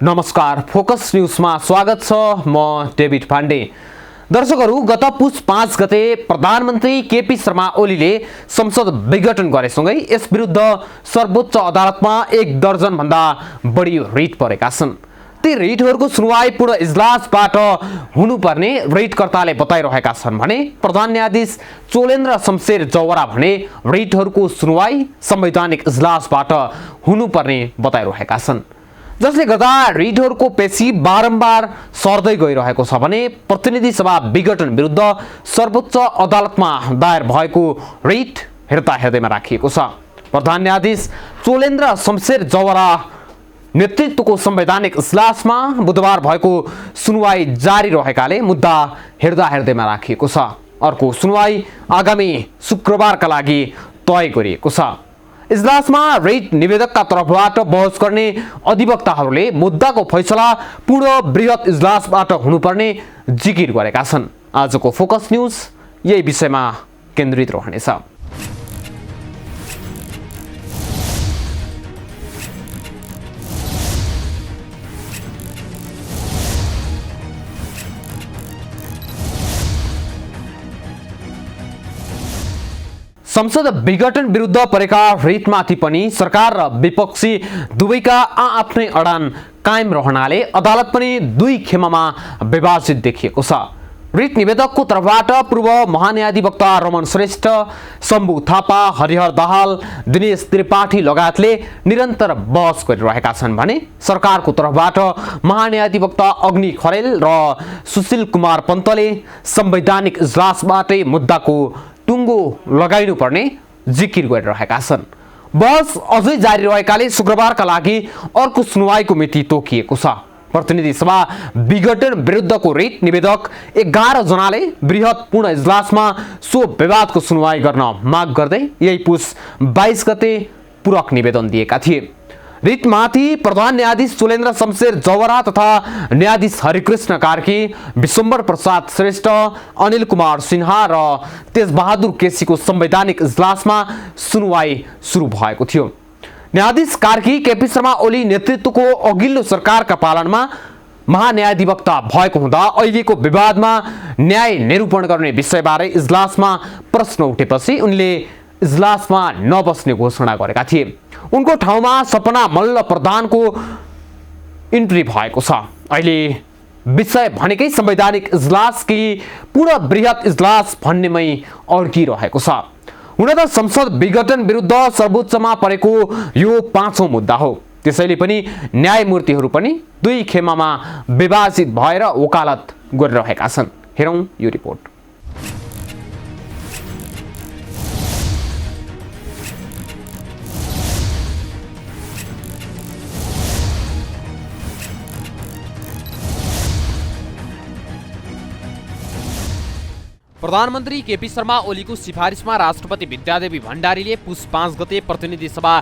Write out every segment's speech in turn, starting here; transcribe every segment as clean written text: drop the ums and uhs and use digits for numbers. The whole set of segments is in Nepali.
नमस्कार, फोकस न्यूजमा स्वागत छ। म डेभिड पाण्डे। दर्शकहरू, गत पुस 5 गते प्रधानमन्त्री केपी शर्मा ओलीले संसद विघटन गरेसँगै यस विरुद्ध सर्वोच्च अदालतमा 1 दर्जन भन्दा बढी रिट परेका छन्। ती रिटहरूको सुनवाई पूर्ण इजलासबाट हुनुपर्ने रिटकर्ताले बताइरहेका छन् भने प्रधान न्यायाधीश चोलेन्द्र शमशेर जवरा भने रिटहरूको सुनवाई संवैधानिक इजलासबाट हुनुपर्ने बताइरहेका छन्, जसले गर्दा रिटहरूको पेशी बारम्बार सर्दै गइरहेको छ भने प्रतिनिधि सभा विघटन विरुद्ध सर्वोच्च अदालतमा दायर भएको रिट हेर्दा हेर्दैमा राखिएको छ। प्रधान न्यायाधीश चोलेन्द्र शमशेर जवरा नेतृत्वको संवैधानिक इजलासमा बुधबार भएको सुनवाई जारी रहेकाले मुद्दा हेर्दा हेर्दैमा राखिएको छ। अर्को सुनवाई आगामी शुक्रबारका लागि तय गरिएको छ। इजलासमा रिट निवेदकका तर्फबाट बहस गर्ने अधिवक्ताहरूले मुद्दाको फैसला पूर्ण बृहत इजलासबाट हुनुपर्ने जिकिर गरेका छन्। आजको फोकस न्यूज यही विषयमा केन्द्रित रहनेछ। संसद विघटन विरुद्ध परेका रिटमाथि पनि सरकार र विपक्षी दुवैका आफ्नै अडान कायम रहनाले अदालत पनि दुई खेमामा विभाजित देखिएको छ। रिट निवेदकको तर्फबाट पूर्व महान्यायाधिवक्ता रमन श्रेष्ठ, शम्भु थापा, हरिहर दाहाल, दिनेश त्रिपाठी लगायतले निरन्तर बहस गरिरहेका छन् भने सरकारको तर्फबाट महान्यायाधिवक्ता अग्नि खरेल र सुशील कुमार पन्तले संवैधानिक इजलासबाटै मुद्दाको टुङ्गो लगाइनुपर्ने जिकिर गरिरहेका छन्। बहस अझै जारी रहेकाले शुक्रबारका लागि अर्को सुनवाईको मिति तोकिएको छ। प्रतिनिधि सभा विघटन विरुद्धको रिट निवेदक 11 जनाले बृहत पूर्ण इजलासमा सो विवादको सुनवाई गर्न माग गर्दै यही पुस 22 गते पूरक निवेदन दिएका थिए। रिटमाथि प्रधान न्यायाधीश चोलेन्द्र शमशेर जवरा तथा न्यायाधीश हरिकृष्ण कार्की, विश्वम्बर प्रसाद श्रेष्ठ, अनिल कुमार सिन्हा र तेजबहादुर केसीको संवैधानिक इजलासमा सुनवाई सुरु भएको थियो। न्यायाधीश कार्की केपी शर्मा ओली नेतृत्वको अघिल्लो सरकारका पालनमा महान्यायाधिवक्ता भएको हुँदा अहिलेको विवादमा न्याय निरूपण गर्ने विषयबारे इजलासमा प्रश्न उठेपछि उनले इजलासमा नबस्ने घोषणा गरेका थिए। उनको ठाउँमा सपना मल्ल प्रधानको इन्ट्री भएको छ। अहिले विषय भनेकै संवैधानिक इजलास कि पूर्ण बृहत इजलास भन्नेमै अड्किरहेको छ। हुन त संसद विघटन विरुद्ध सर्वोच्चमा परेको यो 5औं मुद्दा हो। त्यसैले पनि न्यायमूर्तिहरू पनि दुई खेमामा विभाजित भएर वकालत गरिरहेका छन्। हेरौँ यो रिपोर्ट। प्रधानमन्त्री केपी शर्मा ओलीको सिफारिसमा राष्ट्रपति विद्यादेवी भण्डारीले पुस 5 गते प्रतिनिधि सभा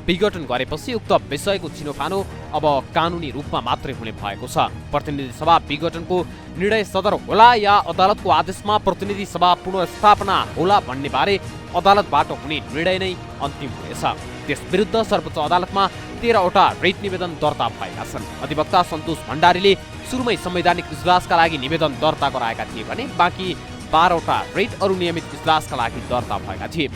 विघटन गरेपछि उक्त विषयको छिनोफानो अब कानुनी रूपमा मात्रै हुने भएको छ। प्रतिनिधि सभा विघटनको निर्णय सदर होला या अदालतको आदेशमा प्रतिनिधि सभा पुनर्स्थापना होला भन्ने बारे अदालतबाट हुने निर्णय नै अन्तिम हुनेछ। त्यस विरुद्ध सर्वोच्च अदालतमा 13 वटा रिट निवेदन दर्ता भएका छन्। अधिवक्ता सन्तोष भण्डारीले सुरुमै संवैधानिक इजलासका लागि निवेदन दर्ता गराएका थिए भने बाँकी 12 वटा रिट अरू नियमित इजलासका लागि दर्ता भएका थिए।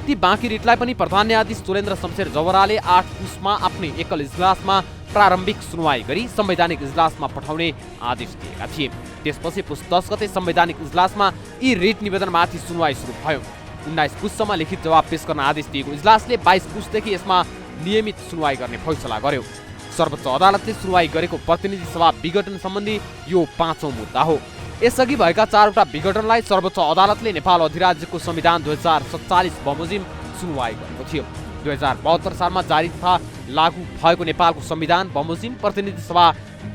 ती बाँकी रिटलाई पनि प्रधान न्यायाधीश चोलेन्द्र शमशेर जवराले 8 पुसमा आफ्नै एकल इजलासमा प्रारम्भिक सुनवाई गरी संवैधानिक इजलासमा पठाउने आदेश दिएका थिए। त्यसपछि पुस 10 गते संवैधानिक इजलासमा यी रिट निवेदनमाथि सुनवाई सुरु भयो। 19 पुससम्म लिखित जवाब पेश गर्न आदेश दिएको इजलासले 22 पुसदेखि यसमा नियमित सुनवाई गर्ने फैसला गर्यो। सर्वोच्च अदालतले सुनवाई गरेको प्रतिनिधि सभा विघटन सम्बन्धी यो 5औं मुद्दा हो। यसअघि भएका 4 वटा विघटनलाई सर्वोच्च अदालतले नेपाल अधिराज्यको संविधान 2047 बमोजिम सुनवाई गरेको थियो। 2072 सालमा जारी तथा लागू भएको नेपालको संविधान बमोजिम प्रतिनिधि सभा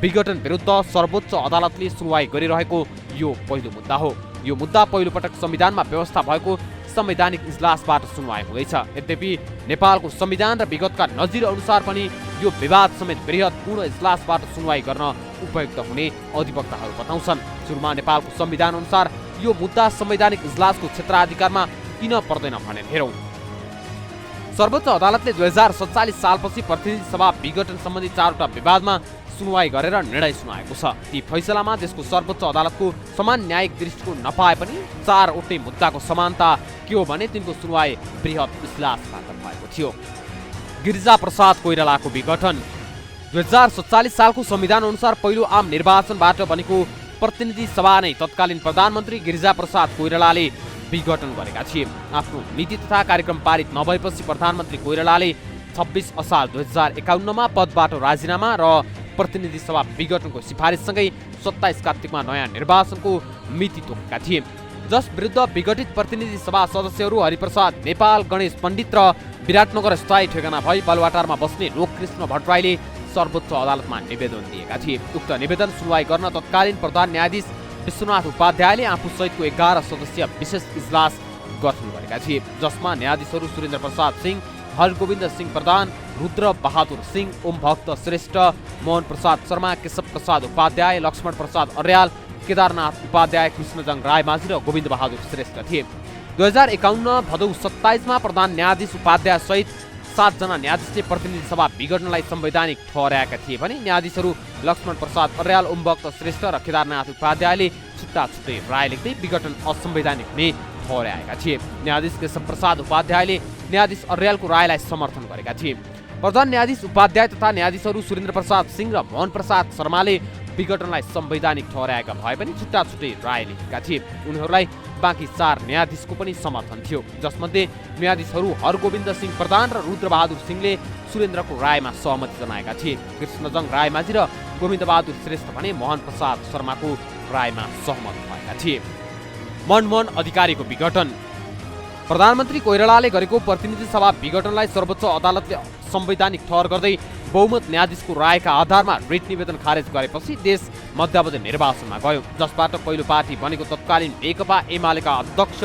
विघटन विरुद्ध सर्वोच्च अदालतले सुनवाई गरिरहेको यो पहिलो मुद्दा हो। यो मुद्दा पहिलो पटक संविधानमा व्यवस्था भएको संवैधानिक इजलासबाट सुनवाई हुँदैछ। यद्यपि नेपालको संविधान र विगतका नजिर अनुसार पनि यो विवाद समेत बृहत पूर्ण इजलासबाट सुनवाई गर्न उपयुक्त हुने अधिवक्ताहरू बताउँछन्। सुरुमा नेपालको संविधान अनुसार यो मुद्दा संवैधानिक इजलासको क्षेत्राधिकारमा किन पर्दैन भने हेरौँ। सर्वोच्च अदालतले 2047 सालपछि प्रतिनिधि सभा विघटन सम्बन्धी 4 वटा विवादमा सुनवाई गरेर निर्णय सुनाएको छ। ती फैसलामा देशको सर्वोच्च अदालतको समान न्यायिक दृष्टिकोण नपाए पनि 4वटै मुद्दाको समानता के हो भने तिनको सुनवाई बृहत इजलासबाट भएको थियो। गिरिजा प्रसाद कोइरालाको विघटन। 2047 सालको संविधान अनुसार पहिलो आम निर्वाचनबाट बनेको प्रतिनिधि सभा नै तत्कालीन प्रधानमन्त्री गिरिजा प्रसाद कोइरालाले विघटन गरेका थिए। आफ्नो नीति तथा कार्यक्रम पारित नभएपछि प्रधानमन्त्री कोइरालाले 26 असार 2051 पदबाट राजीनामा र प्रतिनिधि सभा विघटनको सिफारिससँगै 27 कार्तिकमा नयाँ निर्वाचनको मिति तोकेका थिए, जस विरुद्ध विघटित प्रतिनिधि सभा सदस्यहरू हरिप्रसाद नेपाल, गणेश पण्डित र विराटनगर स्थायी ठेगाना भई बालुवाटारमा बस्ने लोककृष्ण भट्टराईले सर्वोच्च अदालतमा निवेदन दिएका थिए। उक्त निवेदन सुनवाई गर्न तत्कालीन प्रधान न्यायाधीश विश्वनाथ उपाध्यायले आफूसहितको 11 सदस्यीय विशेष इजलास गठन गरेका थिए, जसमा न्यायाधीशहरू सुरेन्द्र प्रसाद सिंह, हरगोविन्द सिंह प्रधान, रुद्र बहादुर सिंह, ओम भक्त श्रेष्ठ, मोहन प्रसाद शर्मा, केशव प्रसाद उपाध्याय, लक्ष्मण प्रसाद अर्याल, केदारनाथ उपाध्याय, कृष्णजङ रायमाझी र गोविन्द बहादुर श्रेष्ठ थिए। 2051 भदौ 27 मा प्रधान न्यायाधीश उपाध्याय सहित 7 जना न्यायाधीशले प्रतिनिधि सभा विघटनलाई संवैधानिक ठहर्याएका थिए भने न्यायाधीशहरू लक्ष्मण प्रसाद अर्याल, ओम भक्त श्रेष्ठ र केदारनाथ उपाध्यायले छुट्टा छुट्टै राय लेख्दै विघटन असंवैधानिक हुने ठहर्याएका थिए। न्यायाधीश केशव प्रसाद उपाध्यायले न्यायाधीश अर्यालको रायलाई समर्थन गरेका थिए। प्रधान न्यायाधीश उपाध्याय तथा न्यायाधीशहरू सुरेन्द्र प्रसाद सिंह र मोहन प्रसाद शर्माले विघटनलाई संवैधानिक ठहर्याएका भए पनि छुट्टा छुट्टै राय लेखेका थिए। उनीहरूलाई बाँकी 4 न्यायाधीशको पनि समर्थन थियो, जसमध्ये न्यायाधीशहरू हरगोविन्द सिंह प्रधान र रुद्र बहादुर सिंहले सुरेन्द्रको रायमा सहमति जनाएका थिए। कृष्णजङ रायमाझी र गोविन्द बहादुर श्रेष्ठ भने मोहन प्रसाद शर्माको रायमा सहमत भएका थिए। मनमोहन अधिकारीको विघटन। प्रधानमन्त्री कोइरालाले गरेको प्रतिनिधि सभा विघटनलाई सर्वोच्च अदालतले संवैधानिक ठहर गर्दै बहुमत न्यायाधीशको रायका आधारमा रिट निवेदन खारेज गरेपछि देश मध्यावधि निर्वाचनमा गयो, जसबाट पहिलो पार्टी बनेको तत्कालीन नेकपा एमालेका अध्यक्ष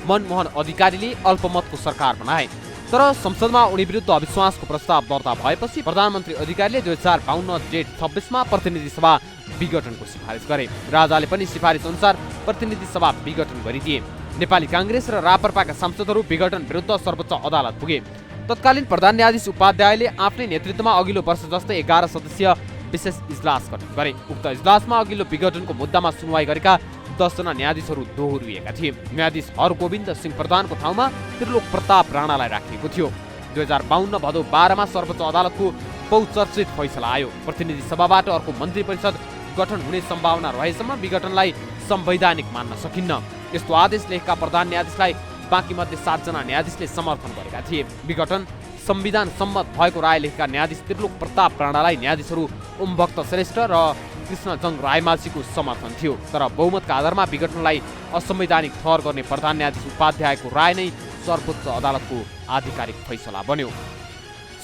मनमोहन अधिकारीले अल्पमतको सरकार बनाए। तर संसदमा उनी विरुद्ध अविश्वासको प्रस्ताव दर्ता भएपछि प्रधानमन्त्री अधिकारीले 2052 जेठ 26 मा प्रतिनिधि सभा विघटनको सिफारिस गरे। राजाले पनि सिफारिस अनुसार प्रतिनिधि सभा विघटन गरिदिए। नेपाली कांग्रेस र राप्रपाका सांसदहरू विघटन विरुद्ध सर्वोच्च अदालत पुगे। तत्कालीन प्रधान न्यायाधीश उपाध्यायले आफ्नै नेतृत्वमा अघिल्लो वर्ष जस्तै 11 सदस्यीय विशेष इजलास गठन गरे। उक्त इजलासमा अघिल्लो विघटनको मुद्दामा सुनवाई गरेका 10 जना न्यायाधीशहरू दोहोरिएका थिए। न्यायाधीश हरगोविन्द सिंह प्रधानको ठाउँमा त्रिलोक प्रताप राणालाई राखिएको थियो। 2052 भदौ 12 मा सर्वोच्च अदालतको बहुचर्चित फैसला आयो। प्रतिनिधि सभाबाट अर्को मन्त्री परिषद गठन हुने सम्भावना रहेसम्म विघटनलाई संवैधानिक मान्न सकिन्न। यस्तो आदेश लेखेका प्रधान न्यायाधीशलाई बाँकी मध्ये 7 जना न्यायाधीशले समर्थन गरेका थिए। विघटन संविधान सम्मत भएको राय लेखेका न्यायाधीश त्रिलोक प्रताप राणालाई न्यायाधीशहरू ओम भक्त श्रेष्ठ र कृष्णजङ रायमाझीको समर्थन थियो। तर बहुमतका आधारमा विघटनलाई असंवैधानिक ठहर गर्ने प्रधान न्यायाधीश उपाध्यायको राय नै सर्वोच्च अदालतको आधिकारिक फैसला बन्यो।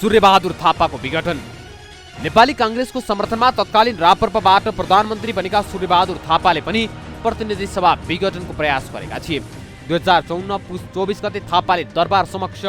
सूर्यबहादुर थापाको विघटन। नेपाली कांग्रेसको समर्थनमा तत्कालीन राप्रपाबाट प्रधानमन्त्री बनेका सूर्यबहादुर थापाले पनि प्रतिनिधि सभा विघटनको प्रयास गरेका थिए। 2054 पुस 24 गते थापाले दरबार समक्ष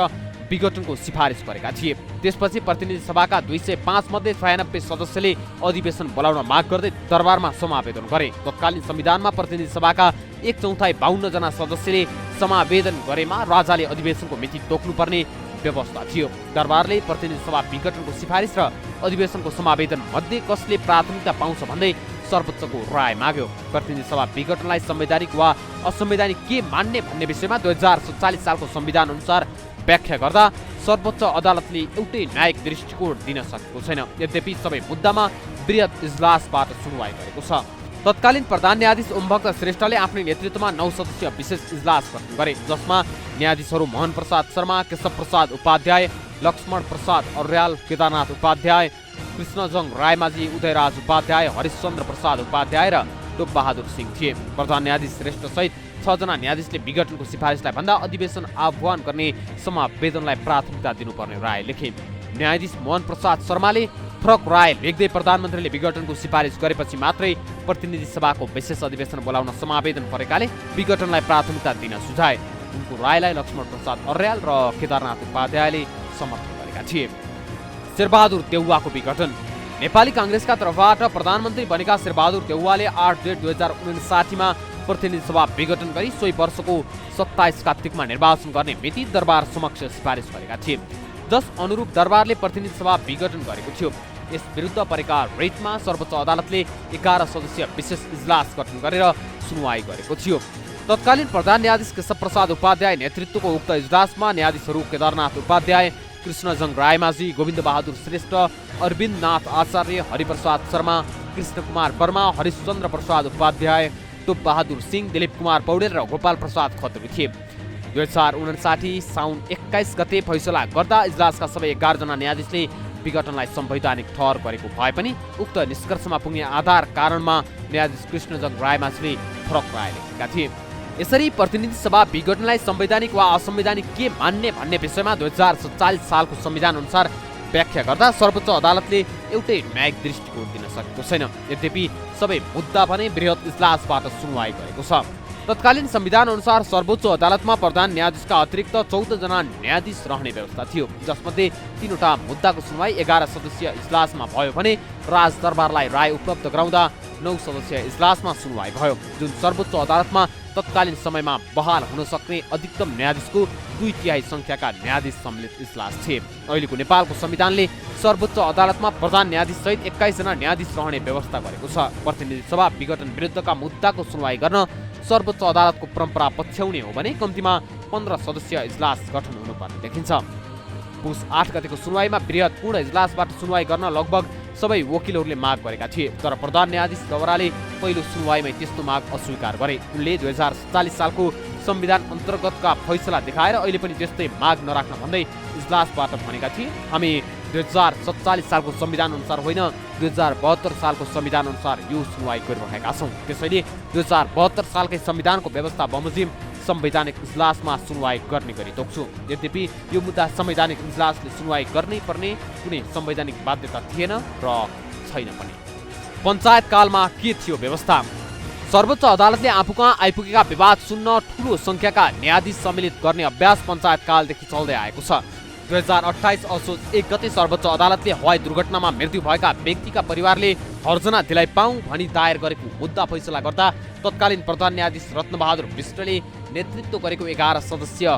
विघटनको सिफारिस गरेका थिए। त्यसपछि प्रतिनिधि सभाका 205 मध्ये 96 सदस्यले अधिवेशन बोलाउन माग गर्दै दरबारमा समावेदन गरे। तत्कालीन संविधानमा प्रतिनिधि सभाका 1/4 52 जना सदस्यले समावेदन गरेमा राजाले अधिवेशनको मिति तोक्नुपर्ने व्यवस्था थियो। दरबारले प्रतिनिधि सभा विघटनको सिफारिस र अधिवेशनको समावेदन मध्ये कसले प्राथमिकता पाउँछ भन्दै सर्वोच्चको राय माग्यो। प्रतिनिधि सभा विघटनलाई संवैधानिक वा असंवैधानिक के मान्ने भन्ने विषयमा 2047 सालको संविधान अनुसार व्याख्या गर्दा सर्वोच्च अदालतले एउटै न्यायिक दृष्टिकोण दिन सकेको छैन। यद्यपि सबै मुद्दामा बृहत इजलासबाट सुनवाई गरेको छ। तत्कालीन प्रधान न्यायाधीश ओम भक्त श्रेष्ठले आफ्नै नेतृत्वमा 9 सदस्यीय विशेष इजलास गठन गरे, जसमा न्यायाधीशहरू मोहन प्रसाद शर्मा, केशव प्रसाद उपाध्याय, लक्ष्मण प्रसाद अर्याल, केदारनाथ उपाध्याय, कृष्णजङ रायमाझी, उदयराज उपाध्याय, हरिश्चन्द्र प्रसाद उपाध्याय र टोप बहादुर सिंह थिए। प्रधान न्यायाधीश श्रेष्ठ सहित 6 जना न्यायाधीशले विघटनको सिफारिसलाई भन्दा अधिवेशन आह्वान गर्ने समावेदनलाई प्राथमिकता दिनुपर्ने राय लेखे। न्यायाधीश मोहन प्रसाद शर्माले फरक राय लेख्दै प्रधानमन्त्रीले विघटनको सिफारिस गरेपछि मात्रै प्रतिनिधि सभाको विशेष अधिवेशन बोलाउन समावेदन परेकाले विघटनलाई प्राथमिकता दिन सुझाए। उनको रायलाई लक्ष्मण प्रसाद अर्याल र केदारनाथ उपाध्यायले समर्थन गरेका थिए। शेरबहादुर देउवाको विघटन। नेपाली कांग्रेसका तर्फबाट प्रधानमन्त्री बनेका शेरबहादुर देउवाले 8 जेठ 2059 मा प्रतिनिधि सभा विघटन गरी सोही वर्षको 27 कार्तिकमा निर्वाचन गर्ने मिति दरबार समक्ष सिफारिस गरेका थिए, जस अनुरूप दरबारले प्रतिनिधि सभा विघटन गरेको थियो। यस विरुद्ध परेका रिटमा सर्वोच्च अदालतले 11 सदस्यीय विशेष इजलास गठन गरेर सुनवाई गरेको थियो। तत्कालीन प्रधान न्यायाधीश केशव प्रसाद उपाध्याय नेतृत्वको उक्त इजलासमा न्यायाधीशहरू केदारनाथ उपाध्याय, कृष्णजङ रायमाझी, गोविन्द बहादुर श्रेष्ठ, अरविन्द नाथ आचार्य, हरिप्रसाद शर्मा, कृष्ण कुमार वर्मा, हरिश्चन्द्र प्रसाद उपाध्याय, टोप बहादुर सिंह, दिलीप कुमार पौडेल र गोपाल प्रसाद खत्री थिए। 2059 साउन 21 गते फैसला गर्दा इजलासका सबै 11 जना न्यायाधीशले विघटनलाई संवैधानिक ठहर गरेको भए पनि उक्त निष्कर्षमा पुग्ने आधार कारणमा न्यायाधीश कृष्णजङ रायमाझीले फरक राय लेखेका थिए। यसरी प्रतिनिधि सभा विघटनलाई संवैधानिक वा असंवैधानिक के मान्ने भन्ने विषयमा 2047 सालको संविधान अनुसार व्याख्या गर्दा सर्वोच्च अदालतले एउटै न्यायिक दृष्टिकोण दिन सकेको छैन। यद्यपि सबै मुद्दा भने बृहत इजलासबाट सुनवाई गरेको छ। तत्कालीन संविधान अनुसार सर्वोच्च अदालतमा प्रधान न्यायाधीशका अतिरिक्त 14 जना न्यायाधीश रहने व्यवस्था थियो, जसमध्ये 3वटा मुद्दाको सुनवाई 11 सदस्यीय इजलासमा भयो भने राजदरबारलाई राय उपलब्ध गराउँदा 9 सदस्यीय इजलासमा सुनवाई भयो, जुन सर्वोच्च अदालतमा तत्कालीन समयमा बहाल हुन सक्ने अधिकतम न्यायाधीशको 2/3 संख्याका न्यायाधीश सम्मिलित इजलास थिए। अहिलेको नेपालको संविधानले सर्वोच्च अदालतमा प्रधान न्यायाधीश सहित 21 जना न्यायाधीश रहने व्यवस्था गरेको छ। प्रतिनिधि सभा विघटन विरुद्धका मुद्दाको सुनवाई गर्न सर्वोच्च अदालतको परम्परा पछ्याउने हो भने कम्तीमा 15 सदस्यीय इजलास गठन हुनुपर्ने देखिन्छ। पुस 8 गतेको सुनवाईमा बृहत पूर्ण इजलासबाट सुनवाई गर्न लगभग सबै वकिलहरूले माग गरेका थिए, तर प्रधान न्यायाधीश गवराले पहिलो सुनवाईमै त्यस्तो माग अस्वीकार गरे। उनले 2047 सालको संविधान अन्तर्गतका फैसला देखाएर अहिले पनि त्यस्तै माग नराख्न भन्दै इजलासबाट भनेका थिए, हामी 2047 सालको संविधान अनुसार होइन 2072 सालको संविधान अनुसार यो सुनवाई गरिरहेका छौँ। त्यसैले 2072 सालकै संविधानको व्यवस्था बमोजिम संवैधानिक इजलासमा सुनवाई गर्ने गरी तोक्छु। यद्यपि यो मुद्दा संवैधानिक इजलासले सुनवाई गर्नै पर्ने कुनै संवैधानिक बाध्यता थिएन र छैन पनि। पञ्चायत कालमा के थियो व्यवस्था? सर्वोच्च अदालतले आफूकहाँ आइपुगेका विवाद सुन्न ठूलो संख्याका न्यायाधीश सम्मिलित गर्ने अभ्यास पञ्चायत कालदेखि चल्दै आएको छ। 2028 असोज 1 गते सर्वोच्च अदालतले हवाई दुर्घटनामा मृत्यु भएका व्यक्तिका परिवारले हर्जना दिलाइ पाऊँ भनी दायर गरेको मुद्दा फैसला गर्दा तत्कालीन प्रधान न्यायाधीश रत्नबहादुर विष्टले नेतृत्व गरेको 11 सदस्यीय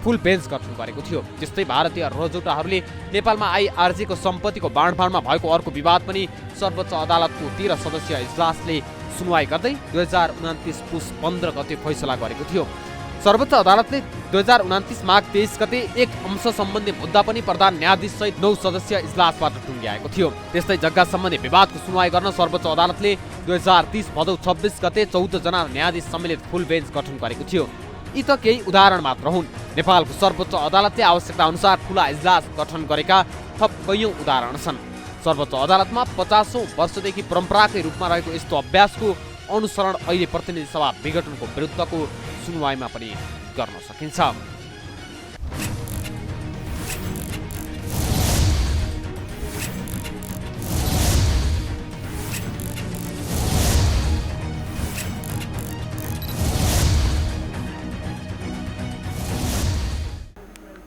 फुल बेन्च गठन गरेको थियो। त्यस्तै भारतीय रजौटाहरूले नेपालमा आइआरजीको सम्पत्तिको बाँडफाँडमा भएको अर्को विवाद पनि सर्वोच्च अदालतको 13 सदस्यीय इजलासले सुनवाई गर्दै 2029 पुस 15 गते फैसला गरेको थियो। सर्वोच्च अदालतले 2029 माघ 23 गते एक अंश सम्बन्धी मुद्दा पनि प्रधान न्यायाधीश सहित 9 सदस्यीय इजलासबाट टुङ्ग्याएको थियो। त्यस्तै जग्गा सम्बन्धी विवादको सुनवाई गर्न सर्वोच्च अदालतले 2030 भदौ 26 गते 14 जना न्यायाधीश सम्मिलित फुल बेन्च गठन गरेको थियो। यी त केही उदाहरण मात्र हुन्। नेपालको सर्वोच्च अदालतले आवश्यकता अनुसार ठूला इजलास गठन गरेका थप कैयौं उदाहरण छन्। सर्वोच्च अदालतमा 50औं वर्षदेखि परम्पराकै रूपमा रहेको यस्तो अभ्यासको अनुसरण अहिले प्रतिनिधि सभा विघटनको विरुद्धको सुनवाईमा पनि गर्न सकिन्छ।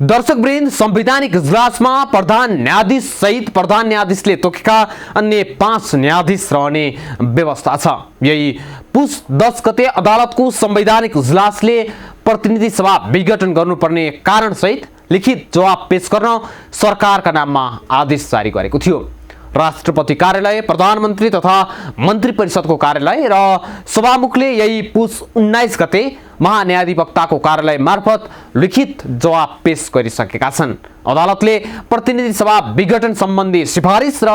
दर्शकवृन्द, संवैधानिक इजलासमा प्रधान न्यायाधीश सहित प्रधान न्यायाधीशले तोकेका अन्य 5 न्यायाधीश रहने व्यवस्था छ। यही पुस 10 गते अदालतको संवैधानिक इजलासले प्रतिनिधि सभा विघटन गर्नुपर्ने कारण सहित लिखित जवाब पेश गर्न सरकारका नाममा आदेश जारी गरेको थियो। राष्ट्रपति कार्यालय, प्रधानमन्त्री तथा मन्त्री परिषदको कार्यालय र सभामुखले यही पुस 19 गते महान्यायाधिवक्ताको कार्यालय मार्फत लिखित जवाब पेश गरिसकेका छन्। अदालतले प्रतिनिधि सभा विघटन सम्बन्धी सिफारिस र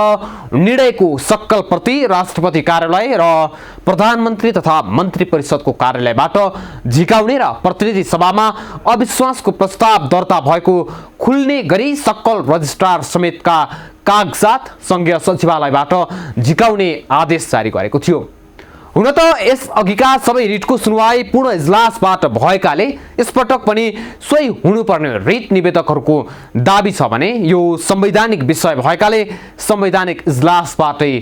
निर्णयको सक्कल प्रति राष्ट्रपति कार्यालय र प्रधानमन्त्री तथा मन्त्री परिषदको कार्यालयबाट झिकाउने र प्रतिनिधि सभामा अविश्वासको प्रस्ताव दर्ता भएको खुल्ने गरी सक्कल रजिस्ट्रार समेतका कागजात संघीय सचिवालयबाट झिकाउने आदेश जारी गरेको थियो। हुन त यस अघिका सबै रिटको सुनवाई पूर्ण इजलासबाट भएकाले यसपटक पनि सोही हुनुपर्ने रिट निवेदकहरूको दाबी छ भने यो संवैधानिक विषय भएकाले संवैधानिक इजलासबाटै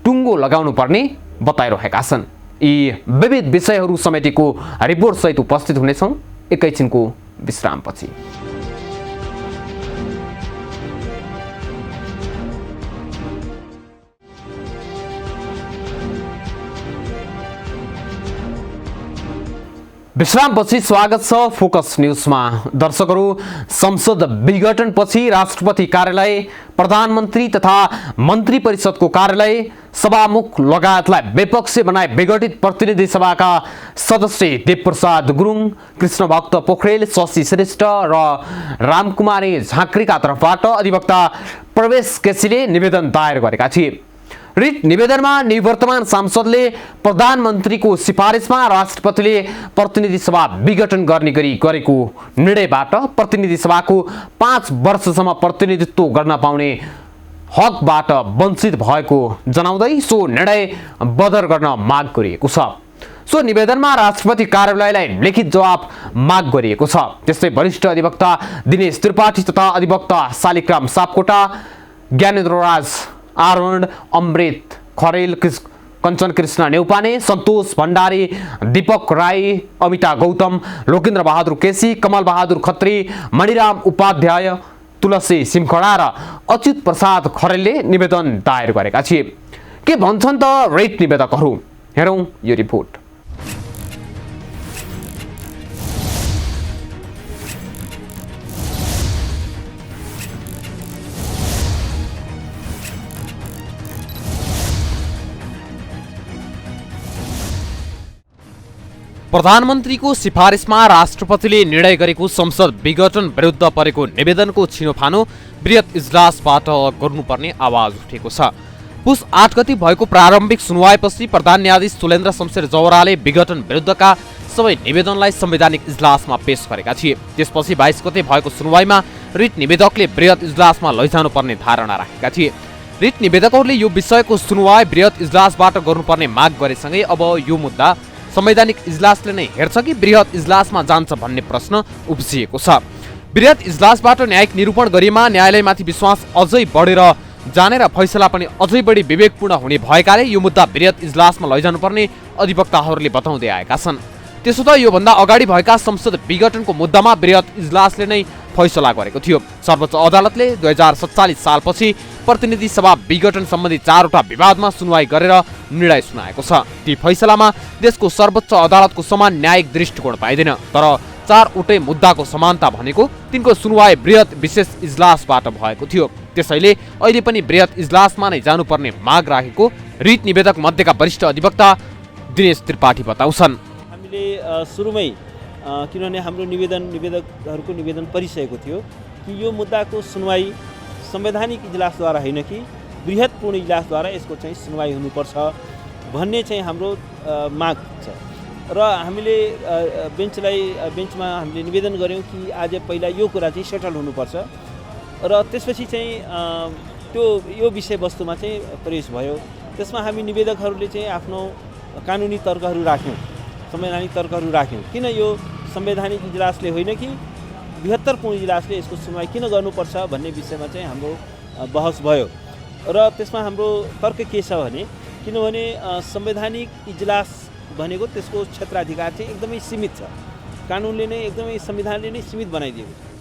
टुङ्गो लगाउनु पर्ने बताइरहेका छन्। यी विविध विषयहरू समेटेको रिपोर्ट सहित उपस्थित हुनेछौँ एकैछिनको विश्रामपछि। विश्रामपछि स्वागत छ फोकस न्यूजमा। दर्शकहरू, संसद विघटनपछि राष्ट्रपति कार्यालय, प्रधानमन्त्री तथा मन्त्री परिषदको कार्यालय, सभामुख लगायतलाई विपक्षी बनाए विघटित प्रतिनिधि सभाका सदस्य देवप्रसाद गुरुङ, कृष्णभक्त पोखरेल, शशि श्रेष्ठ र रामकुमारी झाँक्रीका तर्फबाट अधिवक्ता प्रवेश केसीले निवेदन दायर गरेका थिए। रिट निवेदनमा निवर्तमान सांसदले प्रधानमन्त्रीको सिफारिसमा राष्ट्रपतिले प्रतिनिधि सभा विघटन गर्ने गरी गरेको निर्णयबाट प्रतिनिधि सभाको 5 वर्षसम्म प्रतिनिधित्व गर्न पाउने हकबाट वञ्चित भएको जनाउँदै सो निर्णय बदर गर्न माग गरिएको छ। सो निवेदनमा राष्ट्रपति कार्यालयलाई लिखित जवाब माग गरिएको छ। त्यस्तै वरिष्ठ अधिवक्ता दिनेश त्रिपाठी तथा अधिवक्ता शालिग्राम सापकोटा, ज्ञानेन्द्रराज आरोहण, अमृत खरेल, कञ्चन कृष्ण नेउपाने, सन्तोष भण्डारी, दीपक राई, अमिता गौतम, लोकेन्द्र बहादुर केसी, कमल बहादुर खत्री, मणिराम उपाध्याय, तुलसी सिमखडा र अच्युत प्रसाद खरेलले निवेदन दायर गरेका थिए। के भन्छन् त रिट निवेदकहरू, हेरौँ यो रिपोर्ट। प्रधानमन्त्रीको सिफारिसमा राष्ट्रपतिले निर्णय गरेको संसद विघटन विरुद्ध परेको निवेदनको छिनोफानो बृहत इजलासबाट गर्नुपर्ने आवाज उठेको छ। पुस 8 गते भएको प्रारम्भिक सुनवाईपछि प्रधान न्यायाधीश सुलेन्द्र शमशेर जवराले विघटन विरुद्धका सबै निवेदनलाई संवैधानिक इजलासमा पेश गरेका थिए। त्यसपछि 22 गते भएको सुनवाईमा रिट निवेदकले बृहत इजलासमा लैजानुपर्ने धारणा राखेका थिए। रिट निवेदकहरूले यो विषयको सुनवाई बृहत इजलासबाट गर्नुपर्ने माग गरेसँगै अब यो मुद्दा संवैधानिक इजलासले नै हेर्छ कि बृहत इजलासमा जान्छ भन्ने प्रश्न उब्जिएको छ। बृहत इजलासबाट न्यायिक निरूपण गरिएमा न्यायालयमाथि विश्वास अझै बढेर जाने र फैसला पनि अझै बढी विवेकपूर्ण हुने भएकाले यो मुद्दा बृहत इजलासमा लैजानुपर्ने अधिवक्ताहरूले बताउँदै आएका छन्। त्यसो त योभन्दा अगाडि भएका संसद विघटनको मुद्दामा बृहत इजलासले नै फैसला गरेको थियो। सर्वोच्च अदालतले 2047 सालपछि प्रतिनिधि सभा विघटन सम्बन्धी 4वटा विवादमा सुनवाई गरेर निर्णय सुनाएको छ। ती फैसलामा देशको सर्वोच्च अदालतको समान न्यायिक दृष्टिकोण पाइँदैन, तर 4वटै मुद्दाको समानता भनेको तिनको सुनवाई बृहत विशेष इजलासबाट भएको थियो। त्यसैले अहिले पनि बृहत इजलासमा नै जानुपर्ने माग राखेको रिट निवेदक मध्येका वरिष्ठ अधिवक्ता दिनेश त्रिपाठी बताउँछन्। हामीले सुरुमै किनभने हाम्रो निवेदकहरूको निवेदन परिसकेको थियो कि यो मुद्दाको सुनवाई संवैधानिक इजलासद्वारा होइन कि बृहत पूर्ण इजलासद्वारा यसको चाहिँ सुनवाई हुनुपर्छ भन्ने चाहिँ हाम्रो माग छ र हामीले बेन्चमा हामीले निवेदन गऱ्यौँ कि आज पहिला यो कुरा चाहिँ सेटल हुनुपर्छ र त्यसपछि चाहिँ यो विषयवस्तुमा चाहिँ प्रवेश भयो। त्यसमा हामी निवेदकहरूले चाहिँ आफ्नो कानुनी तर्कहरू राख्यौँ, संवैधानिक तर्कहरू राख्यौँ। किन यो संवैधानिक इजलासले होइन कि बृहत्तर पूर्ण इजलासले यसको सुनवाई किन गर्नुपर्छ भन्ने विषयमा चाहिँ हाम्रो बहस भयो र त्यसमा हाम्रो तर्क के छ भने किनभने संवैधानिक इजलास भनेको त्यसको क्षेत्राधिकार चाहिँ एकदमै सीमित छ। कानुनले नै एकदमै संविधानले नै सीमित बनाइदिएको छ।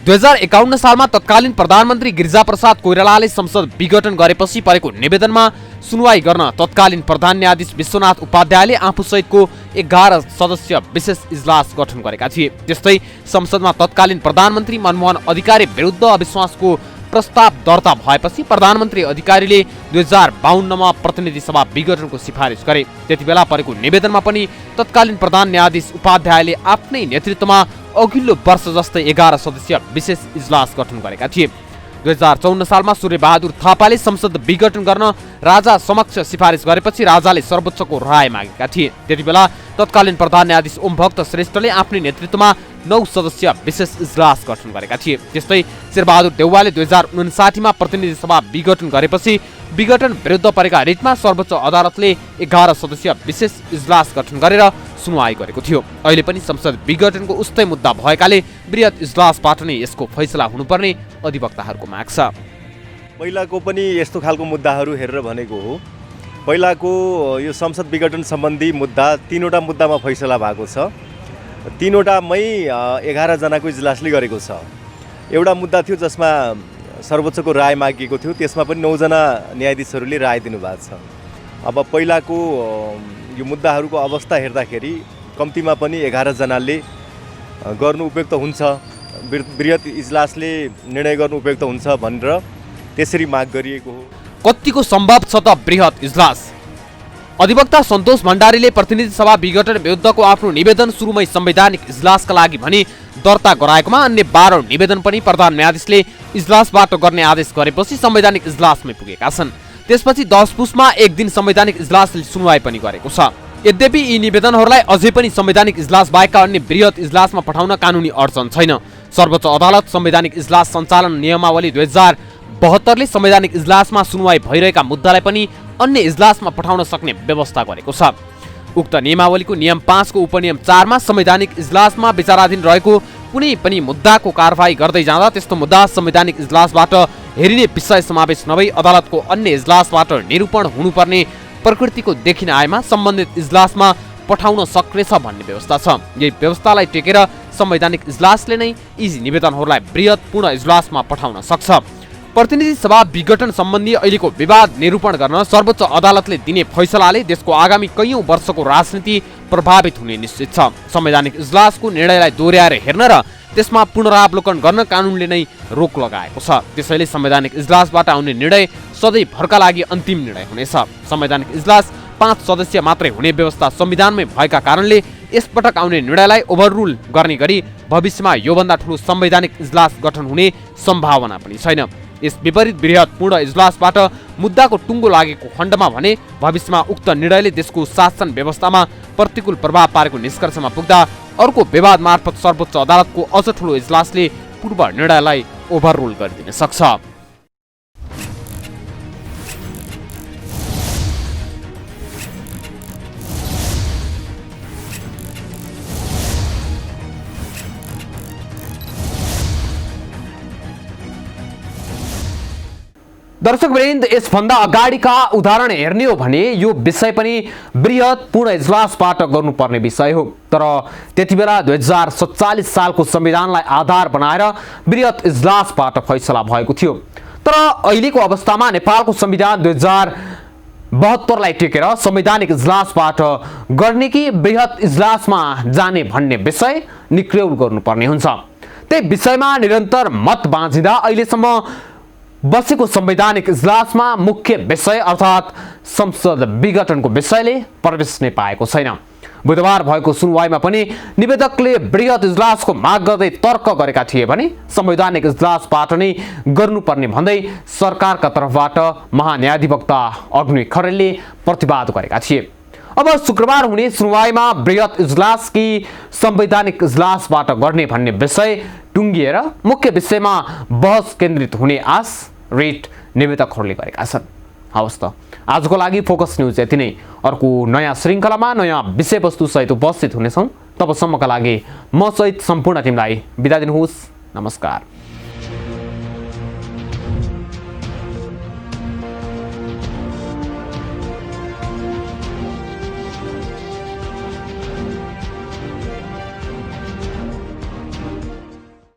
2051 सालमा तत्कालीन प्रधानमन्त्री गिरिजाप्रसाद कोइरालाले संसद विघटन गरेपछि परेको निवेदनमा सुनवाई गर्न तत्कालीन प्रधान न्यायाधीश विश्वनाथ उपाध्यायले आफूसहितको 11 सदस्य विशेष इजलास गठन गरेका थिए। त्यस्तै संसदमा तत्कालीन प्रधानमन्त्री मनमोहन अधिकारी विरुद्ध अविश्वासको प्रस्ताव दर्ता भएपछि प्रधानमन्त्री अधिकारीले 2052मा प्रतिनिधि सभा विघटनको सिफारिस गरे। त्यतिबेला परेको निवेदनमा पनि तत्कालीन प्रधान न्यायाधीश उपाध्यायले आफ्नै नेतृत्वमा अघिल्लो वर्ष जस्तै 11 सदस्य विशेष इजलास गठन गरेका थिए। 2054 सालमा सूर्यबहादुर थापाले संसद विघटन गर्न राजा समक्ष सिफारिस गरेपछि राजाले सर्वोच्चको राय मागेका थिए। त्यतिबेला तत्कालीन प्रधान न्यायाधीश ओमभक्त श्रेष्ठले आफ्नै नेतृत्वमा 9 सदस्य विशेष इजलास गठन गरेका थिए। त्यस्तै शेरबहादुर देउवाले 2059मा प्रतिनिधि सभा विघटन गरेपछि विघटन विरुद्ध परेका रिटमा सर्वोच्च अदालतले 11 सदस्य विशेष इजलास गठन गरेर सुनवाई गरेको थियो। अहिले पनि संसद विघटनको उस्तै मुद्दा भएकाले बृहत इजलासबाट नै यसको फैसला हुनुपर्ने अधिवक्ताहरूको माग छ। पहिलाको पनि यस्तो खालको मुद्दाहरू हेरेर भनेको हो। पहिलाको यो संसद विघटन सम्बन्धी मुद्दा 3वटा मुद्दामा फैसला भएको छ। 3वटामै 11 जनाको इजलासले गरेको छ। एउटा मुद्दा थियो जसमा सर्वोच्चको राय मागिएको थियो, त्यसमा पनि 9 जना न्यायाधीशहरूले राय दिनुभएको छ। अब पहिलाको यो मुद्दाहरूको अवस्था हेर्दाखेरि कम्तीमा पनि 11 जनाले गर्नु उपयुक्त हुन्छ, बृहत इजलासले निर्णय गर्नु उपयुक्त हुन्छ भनेर त्यसरी माग गरिएको हो। कतिको सम्भव छ त बृहत इजलास? अधिवक्ता सन्तोष भण्डारीले प्रतिनिधि सभा विघटन विरुद्धको आफ्नो निवेदन सुरुमै संवैधानिक इजलासका लागि भनी दर्ता गराएकोमा अन्य 12 निवेदन पनि प्रधान न्यायाधीशले इजलासबाट गर्ने आदेश गरेपछि संवैधानिक इजलासमै पुगेका छन्। त्यसपछि 10 पुसमा एक दिन संवैधानिक इजलासले सुनवाई पनि गरेको छ। यद्यपि यी निवेदनहरूलाई अझै पनि संवैधानिक इजलास बाहेकका अन्य बृहत इजलासमा पठाउन कानुनी अडचन छैन। सर्वोच्च अदालत संवैधानिक इजलास सञ्चालन नियमावली 2072ले संवैधानिक इजलासमा सुनवाई भइरहेका मुद्दालाई पनि अन्य इजलासमा पठाउन सक्ने व्यवस्था गरेको छ। उक्त नियमावलीको नियम 5 को उपनियम 4 मा संवैधानिक इजलासमा विचाराधीन रहेको कुनै पनि मुद्दाको कारबाही गर्दै जाँदा त्यस्तो मुद्दा संवैधानिक इजलासबाट हेरिने विषय समावेश नभई अदालतको अन्य इजलासबाट निरूपण हुनुपर्ने प्रकृतिको देखिन आएमा सम्बन्धित इजलासमा पठाउन सक्नेछ भन्ने व्यवस्था छ। यही व्यवस्थालाई टेकेर संवैधानिक इजलासले नै यी निवेदनहरूलाई बृहत पूर्ण इजलासमा पठाउन सक्छ। प्रतिनिधि सभा विघटन सम्बन्धी अहिलेको विवाद निरूपण गर्न सर्वोच्च अदालतले दिने फैसलाले देशको आगामी कैयौं वर्षको राजनीति प्रभावित हुने निश्चित छ। संवैधानिक इजलासको निर्णयलाई दोहोर्याएर हेर्न र त्यसमा पुनरावलोकन गर्न कानुनले नै रोक लगाएको छ। त्यसैले संवैधानिक इजलासबाट आउने निर्णय सधैँभरका लागि अन्तिम निर्णय हुनेछ। संवैधानिक इजलास 5 सदस्य मात्रै हुने व्यवस्था संविधानमै भएका कारणले यसपटक आउने निर्णयलाई ओभररुल गर्ने गरी भविष्यमा योभन्दा ठूलो संवैधानिक इजलास गठन हुने सम्भावना पनि छैन। यस विपरीत बृहत पूर्ण इजलासबाट मुद्दाको टुङ्गो लागेको खण्डमा भने भविष्यमा उक्त निर्णयले देशको शासन व्यवस्थामा प्रतिकूल प्रभाव पारेको निष्कर्षमा पुग्दा अर्को विवाद मार्फत सर्वोच्च अदालतको अझ ठूलो इजलासले पूर्व निर्णयलाई ओभररुल गरिदिन सक्छ। दर्शकवृन्द, यसभन्दा अगाडिका उदाहरण हेर्ने हो भने यो विषय पनि बृहत पूर्ण इजलासबाट गर्नुपर्ने विषय हो। तर त्यतिबेला 2047 सालको संविधानलाई आधार बनाएर बृहत इजलासबाट फैसला भएको थियो। तर अहिलेको अवस्थामा नेपालको संविधान 2072लाई टेकेर संवैधानिक इजलासबाट गर्ने कि बृहत इजलासमा जाने भन्ने विषय निक्र्यौल गर्नुपर्ने हुन्छ। त्यही विषयमा निरन्तर मत बाँझिँदा अहिलेसम्म बसेको संवैधानिक इजलासमा मुख्य विषय अर्थात् संसद विघटनको विषयले प्रवेश नै पाएको छैन। बुधबार भएको सुनवाईमा पनि निवेदकले बृहत इजलासको माग गर्दै तर्क गरेका थिए भने संवैधानिक इजलासबाट नै गर्नुपर्ने भन्दै सरकारका तर्फबाट महान्यायाधिवक्ता अग्नि खरेलले प्रतिवाद गरेका थिए। अब शुक्रबार हुने सुनवाईमा बृहत इजलास कि संवैधानिक इजलासबाट गर्ने भन्ने विषय टुङ्गिएर मुख्य विषयमा बहस केन्द्रित हुने आश रिट निवेदकहरूले गरेका छन्। हवस् त, आजको लागि फोकस न्यूज यति नै। अर्को नयाँ श्रृङ्खलामा नयाँ विषयवस्तु सहित उपस्थित हुनेछौँ। तबसम्मका लागि म सहित सम्पूर्ण टिमलाई बिदा दिनुहोस्। नमस्कार।